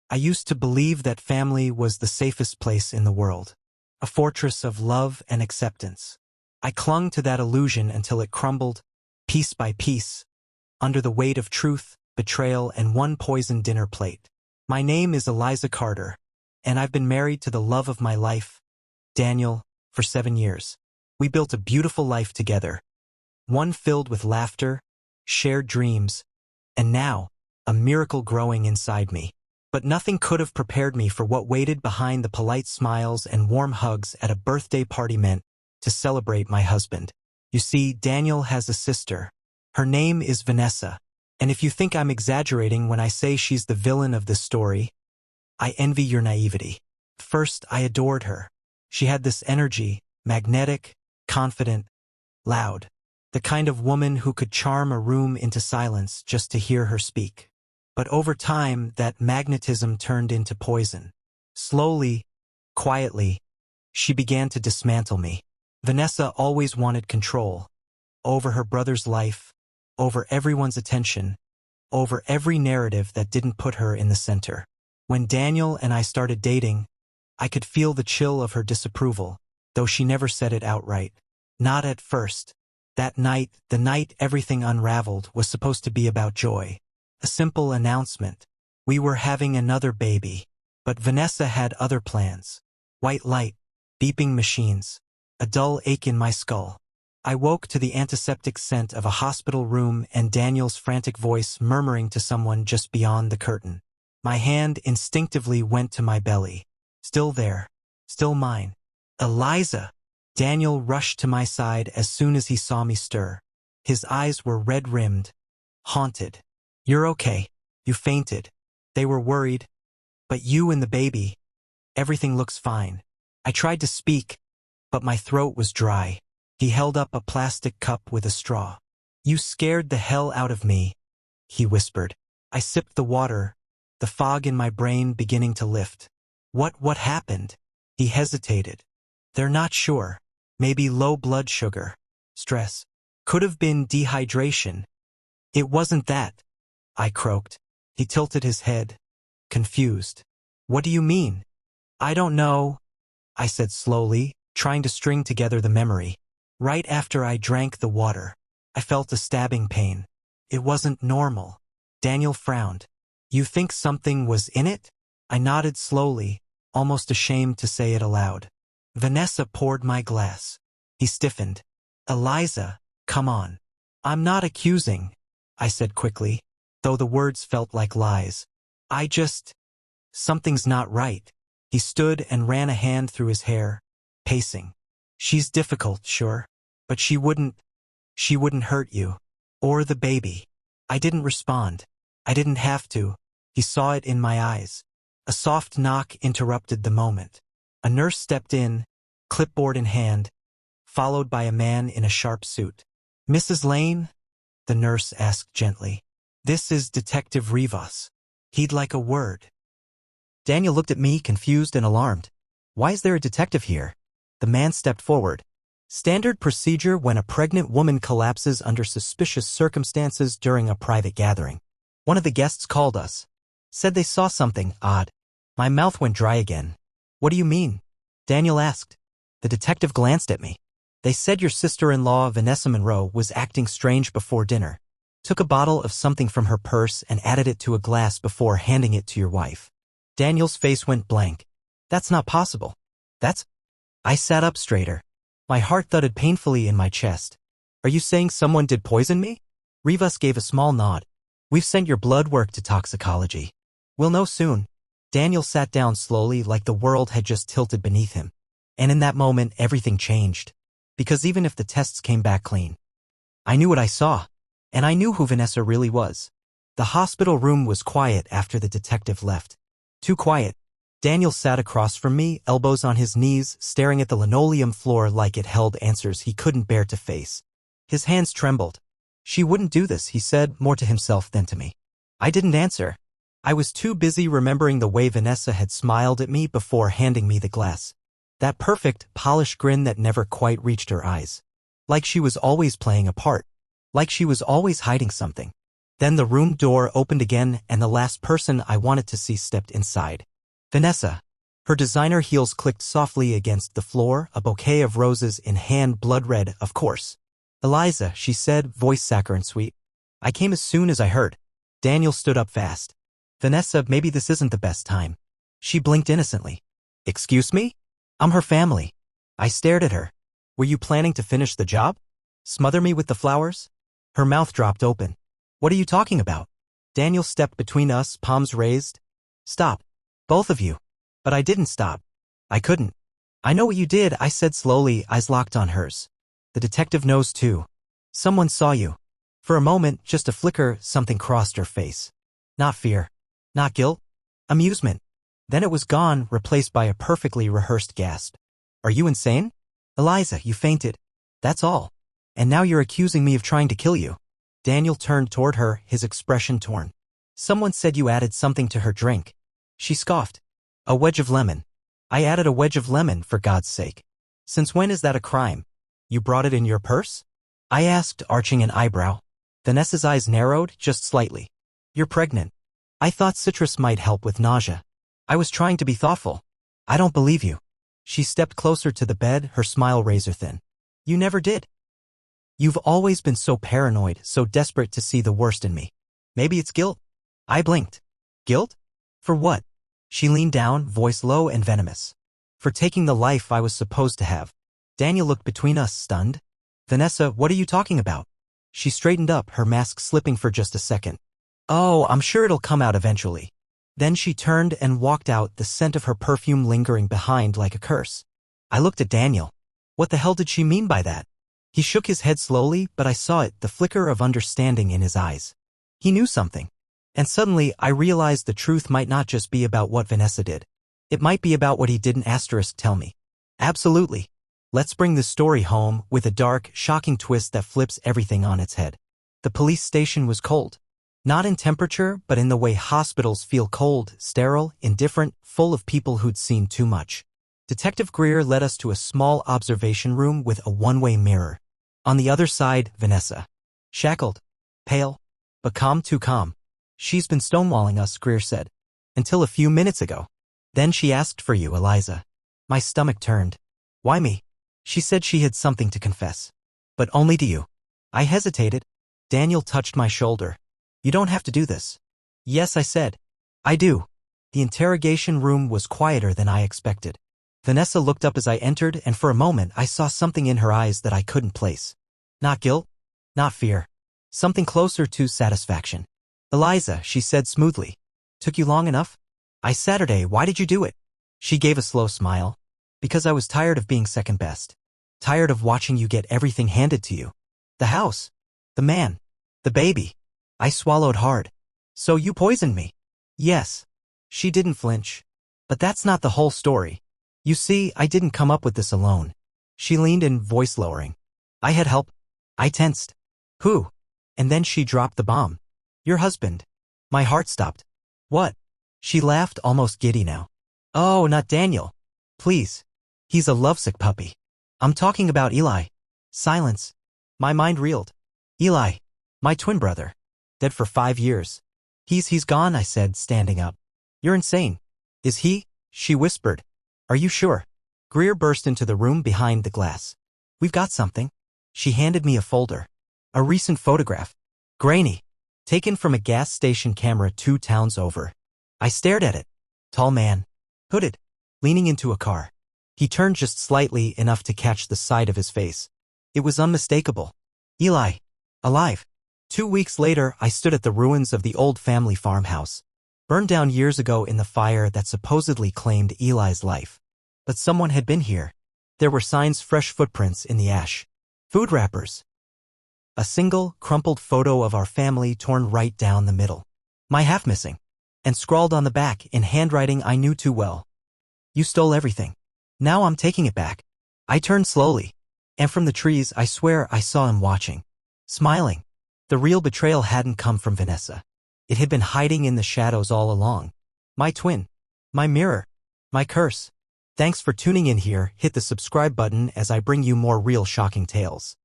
I used to believe that family was the safest place in the world, a fortress of love and acceptance. I clung to that illusion until it crumbled, piece by piece, under the weight of truth, betrayal, and one poisoned dinner plate. My name is Eliza Carter, and I've been married to the love of my life, Daniel, for 7 years. We built a beautiful life together, one filled with laughter, shared dreams, and now, a miracle growing inside me. But nothing could have prepared me for what waited behind the polite smiles and warm hugs at a birthday party meant to celebrate my husband. You see, Daniel has a sister. Her name is Vanessa, and if you think I'm exaggerating when I say she's the villain of this story, I envy your naivety. First, I adored her. She had this energy, magnetic, confident, loud, the kind of woman who could charm a room into silence just to hear her speak. But over time, that magnetism turned into poison. Slowly, quietly, she began to dismantle me. Vanessa always wanted control over her brother's life, over everyone's attention, over every narrative that didn't put her in the center. When Daniel and I started dating, I could feel the chill of her disapproval, though she never said it outright. Not at first. That night, the night everything unraveled, was supposed to be about joy. A simple announcement. We were having another baby. But Vanessa had other plans. White light, beeping machines, a dull ache in my skull. I woke to the antiseptic scent of a hospital room and Daniel's frantic voice murmuring to someone just beyond the curtain. My hand instinctively went to my belly. Still there. Still mine. Eliza! Daniel rushed to my side as soon as he saw me stir. His eyes were red-rimmed, haunted. You're okay. You fainted. They were worried. But you and the baby, everything looks fine. I tried to speak, but my throat was dry. He held up a plastic cup with a straw. You scared the hell out of me, he whispered. I sipped the water, the fog in my brain beginning to lift. What happened? He hesitated. They're not sure. Maybe low blood sugar. Stress. Could have been dehydration. It wasn't that, I croaked. He tilted his head, confused. What do you mean? I don't know, I said slowly, trying to string together the memory. Right after I drank the water, I felt a stabbing pain. It wasn't normal. Daniel frowned. You think something was in it? I nodded slowly, almost ashamed to say it aloud. Vanessa poured my glass. He stiffened. Eliza, come on. I'm not accusing, I said quickly, though the words felt like lies. Something's not right. He stood and ran a hand through his hair, pacing. She's difficult, sure, but she wouldn't hurt you. Or the baby. I didn't respond. I didn't have to. He saw it in my eyes. A soft knock interrupted the moment. A nurse stepped in, clipboard in hand, followed by a man in a sharp suit. Mrs. Lane? The nurse asked gently. This is Detective Rivas. He'd like a word. Daniel looked at me, confused and alarmed. Why is there a detective here? The man stepped forward. Standard procedure when a pregnant woman collapses under suspicious circumstances during a private gathering. One of the guests called us. Said they saw something odd. My mouth went dry again. What do you mean? Daniel asked. The detective glanced at me. They said your sister-in-law, Vanessa Monroe, was acting strange before dinner. Took a bottle of something from her purse and added it to a glass before handing it to your wife. Daniel's face went blank. That's not possible. I sat up straighter. My heart thudded painfully in my chest. Are you saying someone did poison me? Rivas gave a small nod. We've sent your blood work to toxicology. We'll know soon. Daniel sat down slowly like the world had just tilted beneath him. And in that moment, everything changed. Because even if the tests came back clean, I knew what I saw. And I knew who Vanessa really was. The hospital room was quiet after the detective left. Too quiet. Daniel sat across from me, elbows on his knees, staring at the linoleum floor like it held answers he couldn't bear to face. His hands trembled. She wouldn't do this, he said, more to himself than to me. I didn't answer. I was too busy remembering the way Vanessa had smiled at me before handing me the glass. That perfect, polished grin that never quite reached her eyes. Like she was always playing a part. Like she was always hiding something. Then the room door opened again and the last person I wanted to see stepped inside. Vanessa. Her designer heels clicked softly against the floor, a bouquet of roses in hand, blood red, of course. Eliza, she said, voice saccharine sweet. I came as soon as I heard. Daniel stood up fast. Vanessa, maybe this isn't the best time. She blinked innocently. Excuse me? I'm her family. I stared at her. Were you planning to finish the job? Smother me with the flowers? Her mouth dropped open. What are you talking about? Daniel stepped between us, palms raised. Stop. Both of you. But I didn't stop. I couldn't. I know what you did, I said slowly, eyes locked on hers. The detective knows too. Someone saw you. For a moment, just a flicker, something crossed her face. Not fear. Not guilt. Amusement. Then it was gone, replaced by a perfectly rehearsed gasp. Are you insane? Eliza, you fainted. That's all. And now you're accusing me of trying to kill you. Daniel turned toward her, his expression torn. Someone said you added something to her drink. She scoffed. A wedge of lemon. I added a wedge of lemon, for God's sake. Since when is that a crime? You brought it in your purse? I asked, arching an eyebrow. Vanessa's eyes narrowed, just slightly. You're pregnant. I thought citrus might help with nausea. I was trying to be thoughtful. I don't believe you. She stepped closer to the bed, her smile razor thin. You never did. You've always been so paranoid, so desperate to see the worst in me. Maybe it's guilt. I blinked. Guilt? For what? She leaned down, voice low and venomous. For taking the life I was supposed to have. Daniel looked between us, stunned. Vanessa, what are you talking about? She straightened up, her mask slipping for just a second. Oh, I'm sure it'll come out eventually. Then she turned and walked out, the scent of her perfume lingering behind like a curse. I looked at Daniel. What the hell did she mean by that? He shook his head slowly, but I saw it, the flicker of understanding in his eyes. He knew something. And suddenly, I realized the truth might not just be about what Vanessa did. It might be about what he didn't tell me. Absolutely. Let's bring this story home, with a dark, shocking twist that flips everything on its head. The police station was cold. Not in temperature, but in the way hospitals feel cold, sterile, indifferent, full of people who'd seen too much. Detective Greer led us to a small observation room with a one-way mirror. On the other side, Vanessa. Shackled. Pale. But calm, too calm. She's been stonewalling us, Greer said. Until a few minutes ago. Then she asked for you, Eliza. My stomach turned. Why me? She said she had something to confess. But only to you. I hesitated. Daniel touched my shoulder. You don't have to do this. Yes, I said. I do. The interrogation room was quieter than I expected. Vanessa looked up as I entered, and for a moment I saw something in her eyes that I couldn't place. Not guilt. Not fear. Something closer to satisfaction. Eliza, she said smoothly. Took you long enough? Saturday, why did you do it? She gave a slow smile. Because I was tired of being second best. Tired of watching you get everything handed to you. The house. The man. The baby. I swallowed hard. So you poisoned me? Yes. She didn't flinch. But that's not the whole story. You see, I didn't come up with this alone. She leaned in, voice lowering. I had help. I tensed. Who? And then she dropped the bomb. Your husband. My heart stopped. What? She laughed, almost giddy now. Oh, not Daniel. Please. He's a lovesick puppy. I'm talking about Eli. Silence. My mind reeled. Eli. My twin brother. Dead for 5 years. He's gone, I said, standing up. You're insane. Is he? She whispered. Are you sure? Greer burst into the room behind the glass. We've got something. She handed me a folder. A recent photograph. Grainy. Taken from a gas station camera 2 towns over. I stared at it. Tall man. Hooded. Leaning into a car. He turned just slightly, enough to catch the side of his face. It was unmistakable. Eli. Alive. 2 weeks later, I stood at the ruins of the old family farmhouse. Burned down years ago in the fire that supposedly claimed Eli's life. But someone had been here. There were signs, fresh footprints in the ash. Food wrappers. A single, crumpled photo of our family torn right down the middle. My half missing. And scrawled on the back in handwriting I knew too well. You stole everything. Now I'm taking it back. I turned slowly. And from the trees, I swear I saw him watching. Smiling. The real betrayal hadn't come from Vanessa. It had been hiding in the shadows all along. My twin. My mirror. My curse. Thanks for tuning in here. Hit the subscribe button as I bring you more real shocking tales.